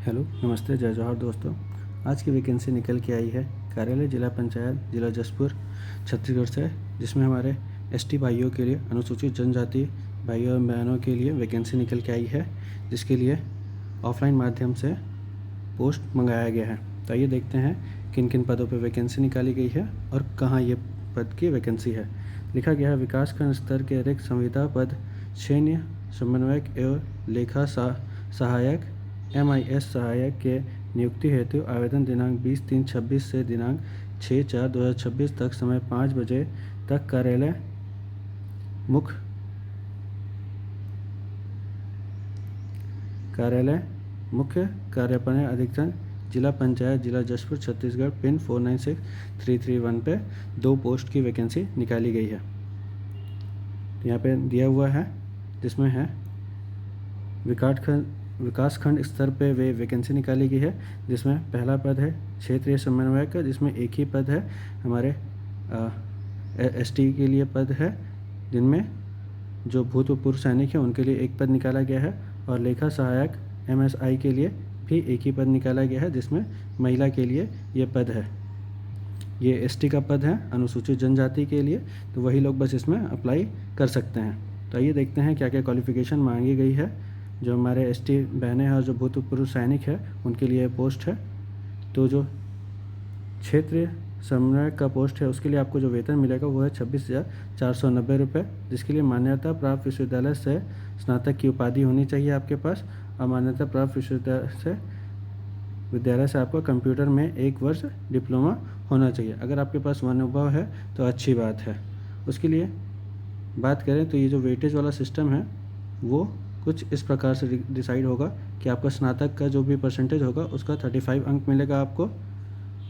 Hello, नमस्ते, जय जोहार दोस्तों। आज की वैकेंसी निकल के आई है कार्यालय जिला पंचायत जिला जसपुर छत्तीसगढ़ से, जिसमें हमारे एसटी भाइयों के लिए, अनुसूचित जनजाति भाइयों एवं बहनों के लिए वैकेंसी निकल के आई है, जिसके लिए ऑफलाइन माध्यम से पोस्ट मंगाया गया है। तो आइए देखते हैं किन किन पदों पर वैकेंसी निकाली गई है और कहाँ ये पद की वैकेंसी है। लिखा गया है विकासखंड स्तर के रिक्त संविदा पद सैन्य समन्वयक एवं लेखा सहायक MIS सहायक के नियुक्ति हेतु आवेदन दिनांक 20/3/26 से दिनांक 6/4/2026 तक समय 5 बजे तक कार्यालय मुख्य कार्यपालन अधिकारी जिला पंचायत जिला जसपुर छत्तीसगढ़ पिन 496331 पे 2 पोस्ट की वैकेंसी निकाली गई है। यहाँ पे दिया हुआ है, जिसमें है विकासखंड स्तर पे वे वैकेंसी निकाली गई है, जिसमें पहला पद है क्षेत्रीय समन्वयक का, जिसमें एक ही पद है। हमारे ST के लिए पद है, जिनमें जो भूतपूर्व सैनिक हैं उनके लिए एक पद निकाला गया है, और लेखा सहायक MSI के लिए भी एक ही पद निकाला गया है, जिसमें महिला के लिए ये पद है। ये ST का पद है अनुसूचित जनजाति के लिए, तो वही लोग बस इसमें अप्लाई कर सकते हैं। तो आइए देखते हैं क्या क्या क्वालिफ़िकेशन मांगी गई है। जो हमारे ST बहनें हैं और जो भूतपूर्व सैनिक है उनके लिए पोस्ट है। तो जो क्षेत्रीय समन्वयक का पोस्ट है उसके लिए आपको जो वेतन मिलेगा वो है 26,490 रुपये, जिसके लिए मान्यता प्राप्त विश्वविद्यालय से स्नातक की उपाधि होनी चाहिए आपके पास, और मान्यता प्राप्त विद्यालय से आपको कंप्यूटर में 1 वर्ष डिप्लोमा होना चाहिए। अगर आपके पास वो अनुभव है तो अच्छी बात है। उसके लिए बात करें तो ये जो वेटेज वाला सिस्टम है वो कुछ इस प्रकार से डिसाइड होगा कि आपका स्नातक का जो भी परसेंटेज होगा उसका 35 अंक मिलेगा आपको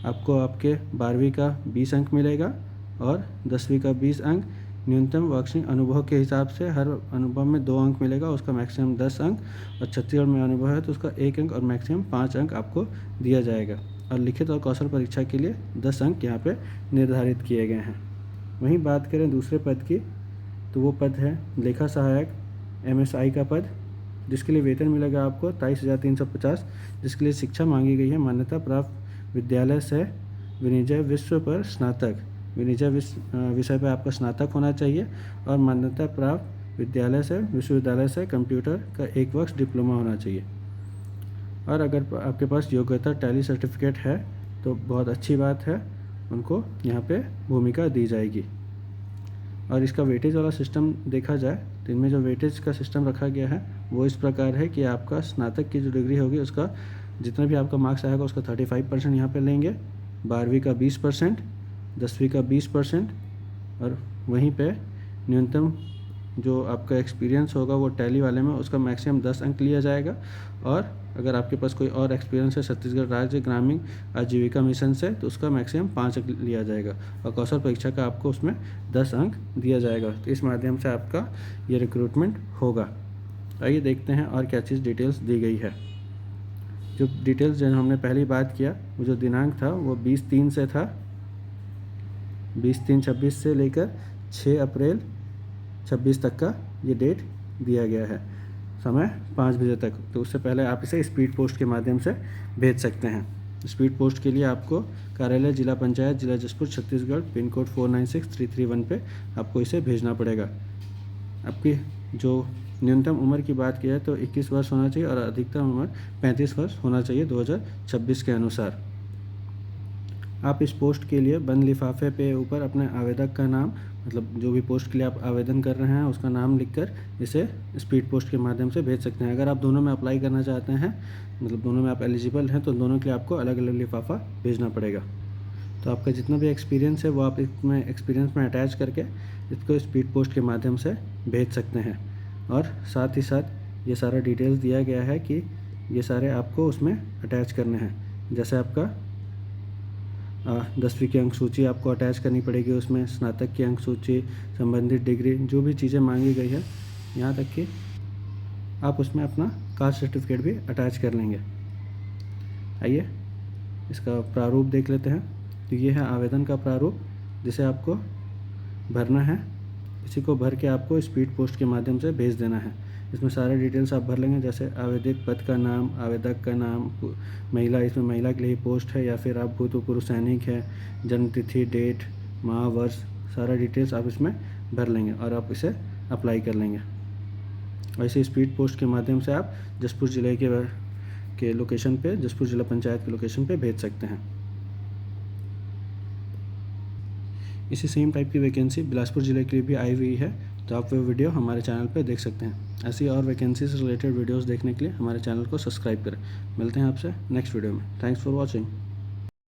आपके 12वीं का 20 अंक मिलेगा, और 10वीं का 20 अंक। न्यूनतम शैक्षणिक अनुभव के हिसाब से हर अनुभव में 2 अंक मिलेगा, उसका मैक्सिमम 10 अंक, और छत्तीसगढ़ में अनुभव है तो उसका 1 अंक और मैक्सिमम 5 अंक आपको दिया जाएगा। और लिखित और कौशल परीक्षा के लिए 10 अंक यहाँ पे निर्धारित किए गए हैं। वहीं बात करें दूसरे पद की, तो वो पद है लेखा सहायक MSI का पद, जिसके लिए वेतन मिलेगा आपको 23,350, जिसके लिए शिक्षा मांगी गई है मान्यता प्राप्त विद्यालय से वाणिज्य विषय पर स्नातक, वाणिज्य विषय पर आपका स्नातक होना चाहिए, और मान्यता प्राप्त विश्वविद्यालय से कंप्यूटर का 1 वर्ष डिप्लोमा होना चाहिए। और अगर आपके पास योग्यता टैली सर्टिफिकेट है तो बहुत अच्छी बात है, उनको यहाँ पे भूमिका दी जाएगी। और इसका वेटेज वाला सिस्टम देखा जाए तो इनमें जो वेटेज का सिस्टम रखा गया है वो इस प्रकार है कि आपका स्नातक की जो डिग्री होगी उसका जितना भी आपका मार्क्स आएगा उसका 35% यहाँ पे लेंगे, 12वीं का 20%, 10वीं का 20%, और वहीं पे न्यूनतम जो आपका एक्सपीरियंस होगा वो टैली वाले में उसका मैक्सिमम 10 अंक लिया जाएगा। और अगर आपके पास कोई और एक्सपीरियंस है छत्तीसगढ़ राज्य ग्रामीण आजीविका मिशन से तो उसका मैक्सिमम 5 अंक लिया जाएगा, और कौशल परीक्षा का आपको उसमें 10 अंक दिया जाएगा। तो इस माध्यम से आपका ये रिक्रूटमेंट होगा। आइए देखते हैं और क्या चीज़ डिटेल्स दी गई है। जो डिटेल्स जो हमने पहली बात किया वो जो दिनांक था वो 20/3 से था, 20/3/26 से लेकर 6 अप्रैल 26 तक का ये डेट दिया गया है, समय 5 बजे तक। तो उससे पहले आप इसे स्पीड पोस्ट के माध्यम से भेज सकते हैं। स्पीड पोस्ट के लिए आपको कार्यालय जिला पंचायत जिला जसपुर छत्तीसगढ़ पिन कोड 496331 पे आपको इसे भेजना पड़ेगा। आपकी जो न्यूनतम उम्र की बात की जाए तो 21 वर्ष होना चाहिए, और अधिकतम उम्र 35 वर्ष होना चाहिए 2026 के अनुसार। आप इस पोस्ट के लिए बंद लिफाफे पे ऊपर अपने आवेदक का नाम, मतलब जो भी पोस्ट के लिए आप आवेदन कर रहे हैं उसका नाम लिखकर इसे स्पीड पोस्ट के माध्यम से भेज सकते हैं। अगर आप दोनों में अप्लाई करना चाहते हैं, मतलब दोनों में आप एलिजिबल हैं, तो दोनों के लिए आपको अलग अलग लिफाफा भेजना पड़ेगा। तो आपका जितना भी एक्सपीरियंस है वो आप इसमें एक्सपीरियंस में अटैच करके इसको स्पीड पोस्ट के माध्यम से भेज सकते हैं। और साथ ही साथ ये सारा डिटेल्स दिया गया है कि ये सारे आपको उसमें अटैच करने हैं। जैसे आपका 10वीं की अंक सूची आपको अटैच करनी पड़ेगी, उसमें स्नातक की अंक सूची, संबंधित डिग्री, जो भी चीज़ें मांगी गई है, यहाँ तक कि आप उसमें अपना कास्ट सर्टिफिकेट भी अटैच कर लेंगे। आइए इसका प्रारूप देख लेते हैं। तो ये है आवेदन का प्रारूप जिसे आपको भरना है। इसी को भर के आपको स्पीड पोस्ट के माध्यम से भेज देना है। इसमें सारे डिटेल्स आप भर लेंगे, जैसे आवेदित पद का नाम, आवेदक का नाम, महिला, इसमें महिला के लिए पोस्ट है या फिर आप भूतपूर्व सैनिक है, जन्म तिथि, डेट, माह, वर्ष, सारा डिटेल्स आप इसमें भर लेंगे और आप इसे अप्लाई कर लेंगे। ऐसे स्पीड पोस्ट के माध्यम से आप जसपुर ज़िले के लोकेशन पे, जसपुर ज़िला पंचायत के लोकेशन पे भेज सकते हैं। इसी सेम टाइप की वैकेंसी बिलासपुर ज़िले के लिए भी आई हुई है, तो आप वो वीडियो हमारे चैनल पे देख सकते हैं। ऐसी और वैकेंसी से रिलेटेड वीडियोस देखने के लिए हमारे चैनल को सब्सक्राइब करें। मिलते हैं आपसे नेक्स्ट वीडियो में। Thanks for watching.